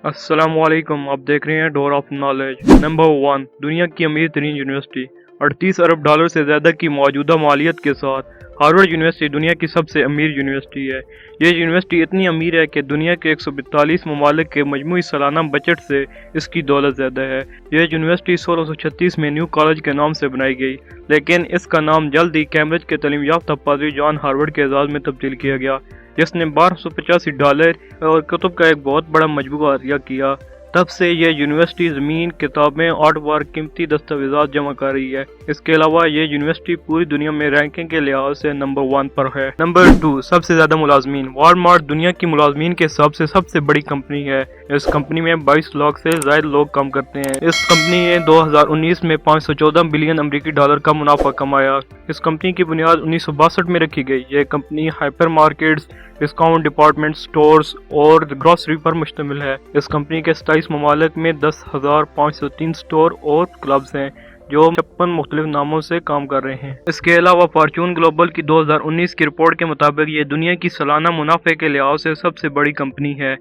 अस्सलाम वालेकुम, आप देख रहे हैं डोर ऑफ नॉलेज। नंबर 1, दुनिया की अमीर तरीन यूनिवर्सिटी। 38 अरब डॉलर से ज़्यादा की मौजूदा मालियत के साथ हार्वर्ड यूनिवर्सिटी दुनिया की सबसे अमीर यूनिवर्सिटी है। ये यूनिवर्सिटी इतनी अमीर है कि दुनिया के 142 ममालिक के मजमूई सालाना बजट से इसकी दौलत ज़्यादा है। यह यूनिवर्सिटी 1636 में न्यू कॉलेज के नाम से बनाई गई, लेकिन इसका नाम जल्द ही कैम्ब्रिज के तालीम याफ्ता पादरी जॉन हार्वर्ड के एजाज़ में तब्दील किया गया, जिसने $1285 और कुतुब का एक बहुत बड़ा मजमूआ अहया किया। तब से यह यूनिवर्सिटी ज़मीन, किताबें, आर्ट वर्क, कीमती दस्तावेज़ात जमा कर रही है। इसके अलावा यह यूनिवर्सिटी पूरी दुनिया में रैंकिंग के लिहाज से नंबर 1 पर है। नंबर 2, सबसे ज़्यादा मुलाजमीन। वॉलमार्ट दुनिया की मुलाजमीन के हिसाब से सबसे बड़ी कंपनी है। इस कंपनी में 22 लाख से ज़्यादा लोग काम करते हैं। इस कंपनी ने 2019 में 514 बिलियन अमरीकी डॉलर का मुनाफा कमाया। इस कंपनी की बुनियाद 1962 में रखी गई। यह company hyper markets, discount department stores और ग्रॉसरी पर मुश्तमिल है। इस कंपनी के 27 ममालिक में 10,503 स्टोर और क्लब्स हैं जो 56 मुख्तलिफ नामों से काम कर रहे हैं। इसके अलावा फॉर्च्यून ग्लोबल की 2019 की रिपोर्ट के मुताबिक ये दुनिया की सालाना मुनाफे के लिहाज से सबसे बड़ी कंपनी है।